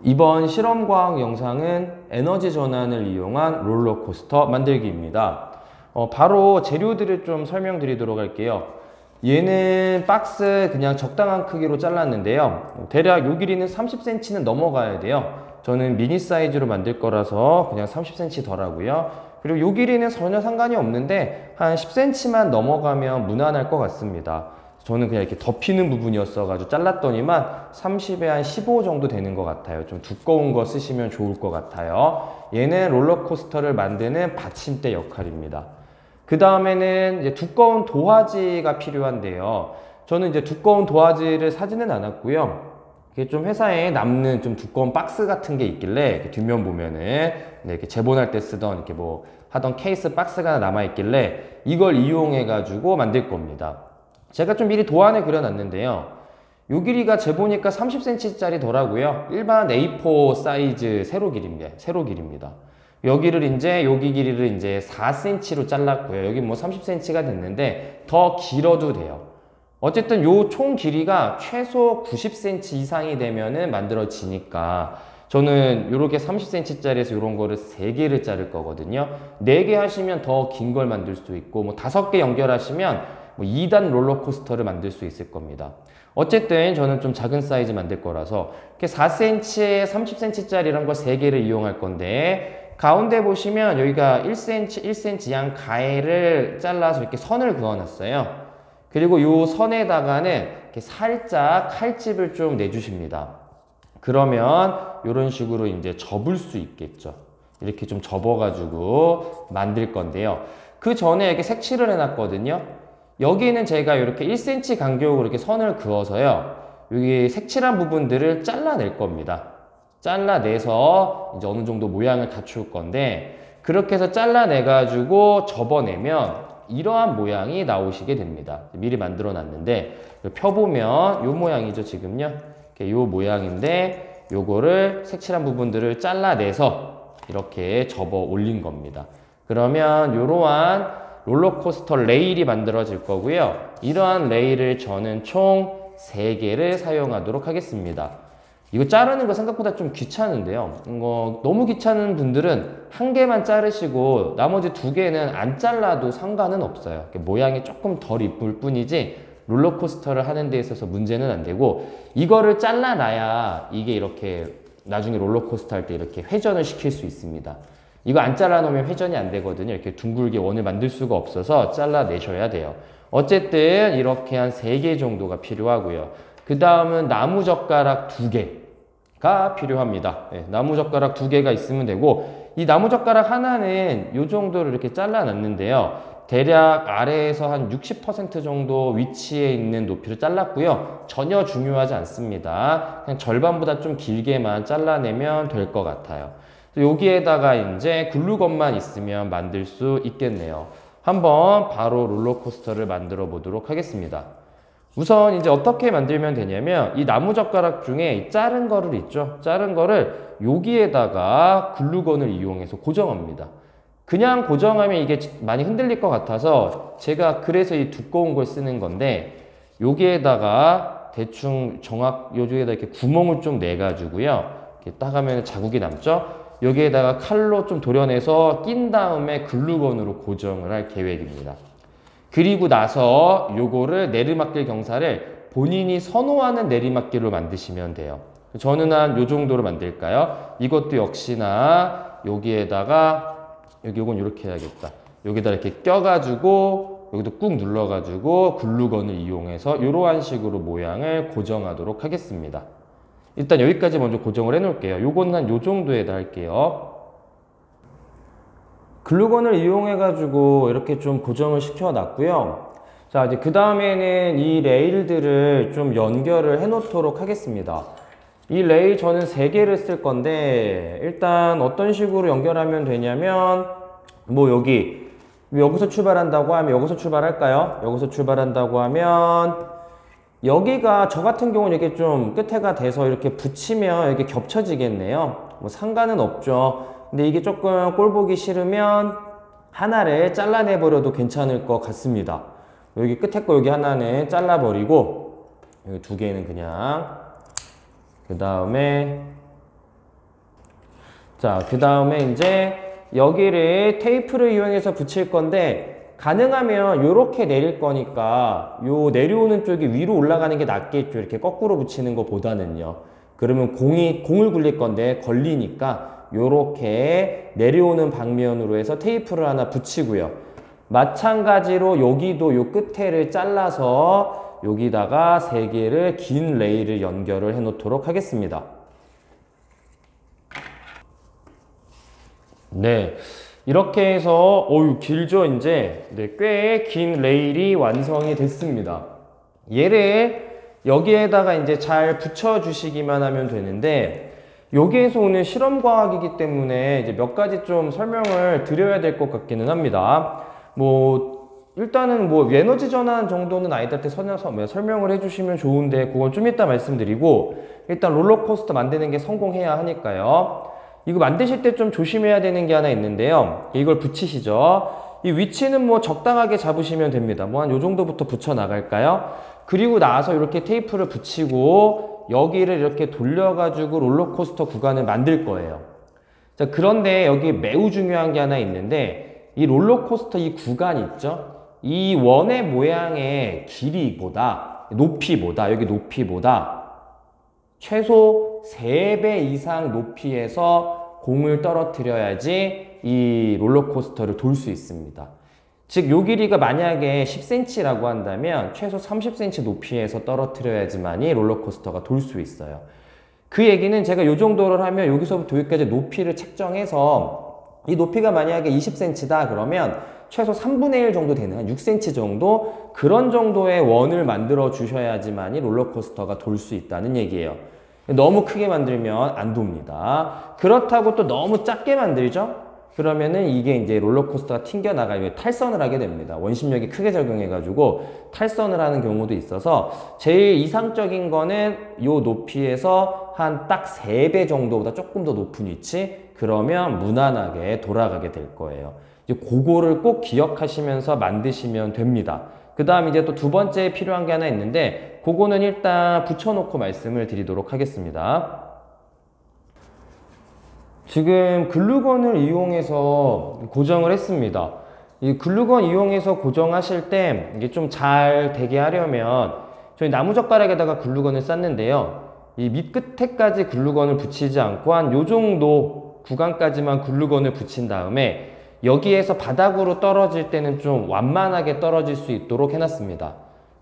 이번 실험과학 영상은 에너지 전환을 이용한 롤러코스터 만들기입니다. 바로 재료들을 좀 설명드리도록 할게요. 얘는 박스 그냥 적당한 크기로 잘랐는데요. 대략 요 길이는 30cm는 넘어가야 돼요. 저는 미니 사이즈로 만들 거라서 그냥 30cm 덜 하고요. 그리고 요 길이는 전혀 상관이 없는데 한 10cm만 넘어가면 무난할 것 같습니다. 저는 그냥 이렇게 덮이는 부분이었어 가지고 잘랐더니만 30에 한 15 정도 되는 것 같아요. 좀 두꺼운 거 쓰시면 좋을 것 같아요. 얘는 롤러코스터를 만드는 받침대 역할입니다. 그 다음에는 이제 두꺼운 도화지가 필요한데요. 저는 이제 두꺼운 도화지를 사지는 않았고요. 이게 좀 회사에 남는 좀 두꺼운 박스 같은 게 있길래 이렇게 뒷면 보면은 이렇게 재본할 때 쓰던 이렇게 뭐 하던 케이스 박스가 남아 있길래 이걸 이용해 가지고 만들 겁니다. 제가 좀 미리 도안을 그려놨는데요. 요 길이가 재보니까 30cm 더라고요. 일반 A4 사이즈 세로 길입니다. 여기를 이제 여기 길이를 이제 4cm로 잘랐고요. 여기 뭐 30cm가 됐는데 더 길어도 돼요. 어쨌든 요 총 길이가 최소 90cm 이상이 되면은 만들어지니까 저는 요렇게 30cm짜리에서 요런 거를 3개를 자를 거거든요. 4개 하시면 더 긴 걸 만들 수 있고 뭐 5개 연결하시면 뭐 2단 롤러코스터를 만들 수 있을 겁니다. 어쨌든 저는 좀 작은 사이즈 만들 거라서 이렇게 4cm에 30cm짜리 이런 거 3개를 이용할 건데 가운데 보시면 여기가 1cm, 1cm 양 가해를 잘라서 이렇게 선을 그어놨어요. 그리고 이 선에다가는 이렇게 살짝 칼집을 좀 내주십니다. 그러면 이런 식으로 이제 접을 수 있겠죠. 이렇게 좀 접어가지고 만들 건데요. 그 전에 이렇게 색칠을 해놨거든요. 여기는 제가 이렇게 1cm 간격으로 이렇게 선을 그어서요. 여기 색칠한 부분들을 잘라낼 겁니다. 잘라내서 이제 어느 정도 모양을 갖출 건데 그렇게 해서 잘라내가지고 접어내면 이러한 모양이 나오시게 됩니다. 미리 만들어 놨는데 펴보면 요 모양이죠 지금요. 요 모양인데 요거를 색칠한 부분들을 잘라내서 이렇게 접어 올린 겁니다. 그러면 요러한 롤러코스터 레일이 만들어질 거고요. 이러한 레일을 저는 총 3개를 사용하도록 하겠습니다. 이거 자르는 거 생각보다 좀 귀찮은데요. 너무 귀찮은 분들은 1개만 자르시고 나머지 2개는 안 잘라도 상관은 없어요. 모양이 조금 덜 이쁠 뿐이지 롤러코스터를 하는 데 있어서 문제는 안 되고 이거를 잘라놔야 이게 이렇게 나중에 롤러코스터 할 때 이렇게 회전을 시킬 수 있습니다. 이거 안 잘라 놓으면 회전이 안 되거든요. 이렇게 둥글게 원을 만들 수가 없어서 잘라내셔야 돼요. 어쨌든 이렇게 한 3개 정도가 필요하고요. 그 다음은 나무젓가락 2개가 필요합니다. 네, 나무젓가락 2개가 있으면 되고 이 나무젓가락 하나는 이 정도로 이렇게 잘라놨는데요. 대략 아래에서 한 60% 정도 위치에 있는 높이로 잘랐고요. 전혀 중요하지 않습니다. 그냥 절반보다 좀 길게만 잘라내면 될 것 같아요. 여기에다가 이제 글루건만 있으면 만들 수 있겠네요. 한번 바로 롤러코스터를 만들어 보도록 하겠습니다. 우선 이제 어떻게 만들면 되냐면 이 나무젓가락 중에 자른 거를 있죠. 자른 거를 여기에다가 글루건을 이용해서 고정합니다. 그냥 고정하면 이게 많이 흔들릴 것 같아서 제가 그래서 이 두꺼운 걸 쓰는 건데 여기에다가 대충 요쪽에다 이렇게 구멍을 좀 내 가지고요. 이렇게 딱 하면 자국이 남죠. 여기에다가 칼로 좀 도려내서 낀 다음에 글루건으로 고정을 할 계획입니다. 그리고 나서 요거를 내리막길 경사를 본인이 선호하는 내리막길로 만드시면 돼요. 저는 한 요 정도로 만들까요? 이것도 역시나 여기에다가 요건 이렇게 해야겠다. 여기다 이렇게 껴가지고 여기도 꾹 눌러가지고 글루건을 이용해서 이러한 식으로 모양을 고정하도록 하겠습니다. 일단 여기까지 먼저 고정을 해 놓을게요. 요건 한 요 정도에다 할게요. 글루건을 이용해 가지고 이렇게 좀 고정을 시켜 놨고요. 자, 이제 그 다음에는 이 레일들을 좀 연결을 해 놓도록 하겠습니다. 이 레일 저는 3개를 쓸 건데 일단 어떤 식으로 연결하면 되냐면 뭐 여기서 출발한다고 하면 여기서 출발할까요? 여기서 출발한다고 하면 여기가 저 같은 경우는 이렇게 좀 끝에가 돼서 이렇게 붙이면 이렇게 겹쳐지겠네요. 뭐 상관은 없죠. 근데 이게 조금 꼴 보기 싫으면 하나를 잘라내 버려도 괜찮을 것 같습니다. 여기 끝에 거 여기 하나는 잘라 버리고 여기 2개는 그냥 그 다음에 자, 그 다음에 이제 여기를 테이프를 이용해서 붙일 건데 가능하면 이렇게 내릴 거니까 요 내려오는 쪽이 위로 올라가는 게 낫겠죠. 이렇게 거꾸로 붙이는 것보다는요. 그러면 공을 굴릴 건데 걸리니까 요렇게 내려오는 방면으로 해서 테이프를 하나 붙이고요. 마찬가지로 여기도 요 끝에를 잘라서 여기다가 3개를 긴 레일을 연결을 해 놓도록 하겠습니다. 네, 이렇게 해서 길죠 이제. 네, 꽤 긴 레일이 완성이 됐습니다. 얘를 여기에다가 이제 잘 붙여 주시기만 하면 되는데, 여기에서 오늘 실험과학이기 때문에 이제 몇 가지 좀 설명을 드려야 될 것 같기는 합니다. 일단은 에너지 전환 정도는 아이들한테 설명을 해주시면 좋은데, 그건 좀 이따 말씀드리고, 일단 롤러코스터 만드는 게 성공해야 하니까요. 이거 만드실 때 좀 조심해야 되는 게 하나 있는데요. 이걸 붙이시죠. 이 위치는 적당하게 잡으시면 됩니다. 한 요 정도부터 붙여 나갈까요? 그리고 나서 이렇게 테이프를 붙이고 여기를 이렇게 돌려가지고 롤러코스터 구간을 만들 거예요. 자, 그런데 여기 매우 중요한 게 하나 있는데, 이 롤러코스터 이 구간 있죠? 이 원의 모양의 길이보다, 여기 높이보다 최소 3배 이상 높이에서 공을 떨어뜨려야지 이 롤러코스터를 돌 수 있습니다. 즉, 요 길이가 만약에 10cm라고 한다면 최소 30cm 높이에서 떨어뜨려야지만이 롤러코스터가 돌 수 있어요. 그 얘기는 제가 요 정도를 하면 여기서부터 여기까지 높이를 책정해서 이 높이가 만약에 20cm다 그러면 최소 3분의 1 정도 되는 한 6cm 정도, 그런 정도의 원을 만들어 주셔야지만이 롤러코스터가 돌 수 있다는 얘기예요. 너무 크게 만들면 안 돕니다. 그렇다고 또 너무 작게 만들죠? 그러면은 이게 이제 롤러코스터가 튕겨나가요. 탈선을 하게 됩니다. 원심력이 크게 적용해가지고 탈선을 하는 경우도 있어서, 제일 이상적인 거는 요 높이에서 한 딱 3배 정도보다 조금 더 높은 위치, 그러면 무난하게 돌아가게 될 거예요. 이제 그거를 꼭 기억하시면서 만드시면 됩니다. 그 다음 이제 또 두 번째 필요한 게 하나 있는데, 그거는 일단 붙여놓고 말씀을 드리도록 하겠습니다. 지금 글루건을 이용해서 고정을 했습니다. 이 글루건 이용해서 고정하실 때 이게 좀 잘 되게 하려면 저희 나무젓가락에다가 글루건을 쌌는데요. 이 밑끝에까지 글루건을 붙이지 않고 한 요 정도 구간까지만 글루건을 붙인 다음에 여기에서 바닥으로 떨어질 때는 좀 완만하게 떨어질 수 있도록 해놨습니다.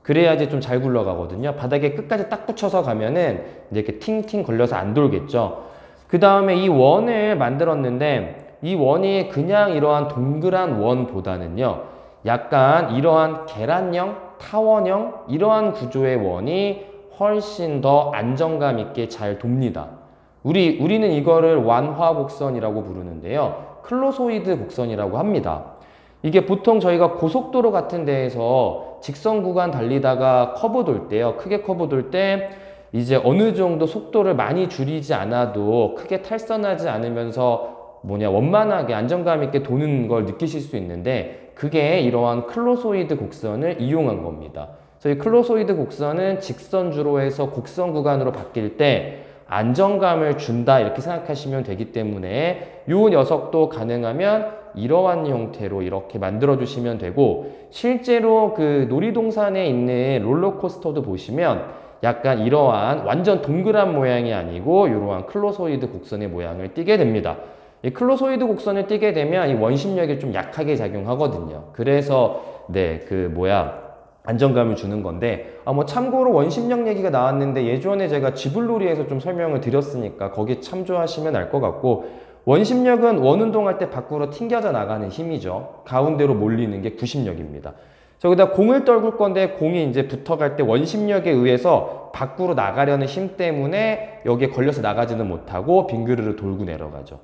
그래야지 좀 잘 굴러가거든요. 바닥에 끝까지 딱 붙여서 가면은 이제 이렇게 팅팅 걸려서 안 돌겠죠. 그 다음에 이 원을 만들었는데, 이 원이 그냥 이러한 동그란 원보다는요, 약간 이러한 계란형, 타원형, 이러한 구조의 원이 훨씬 더 안정감 있게 잘 돕니다. 우리는 이거를 완화곡선이라고 부르는데요. 클로소이드 곡선이라고 합니다. 이게 보통 저희가 고속도로 같은 데에서 직선 구간 달리다가 커브 돌 때요. 크게 커브 돌 때 이제 어느 정도 속도를 많이 줄이지 않아도 크게 탈선하지 않으면서 원만하게 안정감 있게 도는 걸 느끼실 수 있는데, 그게 이러한 클로소이드 곡선을 이용한 겁니다. 그래서 이 클로소이드 곡선은 직선주로 해서 곡선 구간으로 바뀔 때 안정감을 준다 이렇게 생각하시면 되기 때문에 이 녀석도 가능하면 이러한 형태로 이렇게 만들어 주시면 되고, 실제로 그 놀이동산에 있는 롤러코스터도 보시면 약간 이러한 완전 동그란 모양이 아니고 이러한 클로소이드 곡선의 모양을 띠게 됩니다. 이 클로소이드 곡선을 띠게 되면 이 원심력이 좀 약하게 작용하거든요. 그래서 안정감을 주는 건데, 참고로 원심력 얘기가 나왔는데 예전에 제가 지불놀이에서 좀 설명을 드렸으니까 거기 참조하시면 알 것 같고, 원심력은 원운동할 때 밖으로 튕겨져 나가는 힘이죠. 가운데로 몰리는 게 구심력입니다. 저기다 공을 떨굴 건데 공이 이제 붙어갈 때 원심력에 의해서 밖으로 나가려는 힘 때문에 여기에 걸려서 나가지는 못하고 빙그르르 돌고 내려가죠.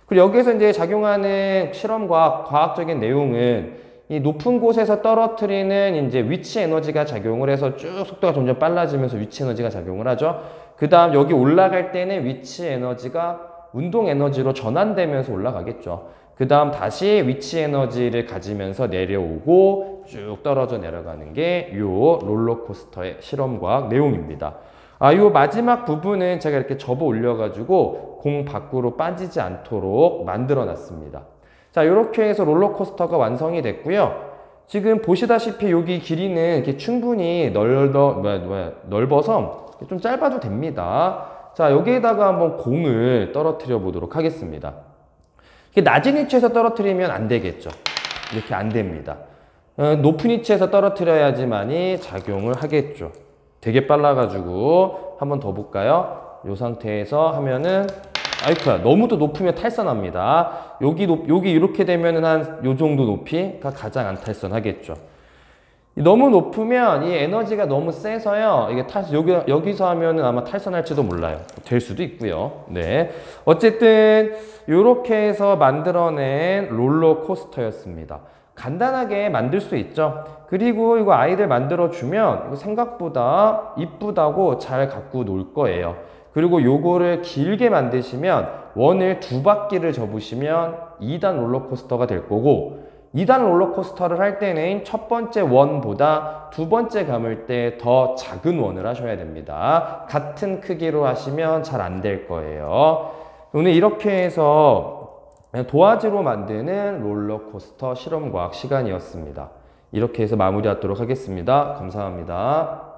그리고 여기에서 이제 작용하는 실험과 과학적인 내용은 이 높은 곳에서 떨어뜨리는 이제 위치 에너지가 작용을 해서 쭉 속도가 점점 빨라지면서 위치 에너지가 작용을 하죠. 그 다음 여기 올라갈 때는 위치 에너지가 운동 에너지로 전환되면서 올라가겠죠. 그 다음 다시 위치 에너지를 가지면서 내려오고 쭉 떨어져 내려가는 게 이 롤러코스터의 실험과학 내용입니다. 요 마지막 부분은 제가 이렇게 접어 올려가지고 공 밖으로 빠지지 않도록 만들어 놨습니다. 자, 이렇게 해서 롤러코스터가 완성이 됐고요. 지금 보시다시피 여기 길이는 이렇게 충분히 넓어서 좀 짧아도 됩니다. 자, 여기에다가 한번 공을 떨어뜨려 보도록 하겠습니다. 낮은 위치에서 떨어뜨리면 안 되겠죠. 이렇게 안 됩니다. 높은 위치에서 떨어뜨려야지만이 작용을 하겠죠. 되게 빨라가지고 한번 더 볼까요? 이 상태에서 하면은 아이쿠야, 너무 또 높으면 탈선합니다. 여기 이렇게 되면은 한 요 정도 높이가 가장 안 탈선하겠죠. 너무 높으면 이 에너지가 너무 세서요. 이게 여기서 하면은 아마 탈선할지도 몰라요. 될 수도 있고요. 네. 어쨌든 이렇게 해서 만들어낸 롤러코스터였습니다. 간단하게 만들 수 있죠. 그리고 이거 아이들 만들어주면 이거 생각보다 이쁘다고 잘 갖고 놀 거예요. 그리고 요거를 길게 만드시면 원을 2바퀴를 접으시면 2단 롤러코스터가 될 거고, 2단 롤러코스터를 할 때는 첫 번째 원보다 두 번째 감을 때 더 작은 원을 하셔야 됩니다. 같은 크기로 하시면 잘 안 될 거예요. 오늘 이렇게 해서 도화지로 만드는 롤러코스터 실험과학 시간이었습니다. 이렇게 해서 마무리하도록 하겠습니다. 감사합니다.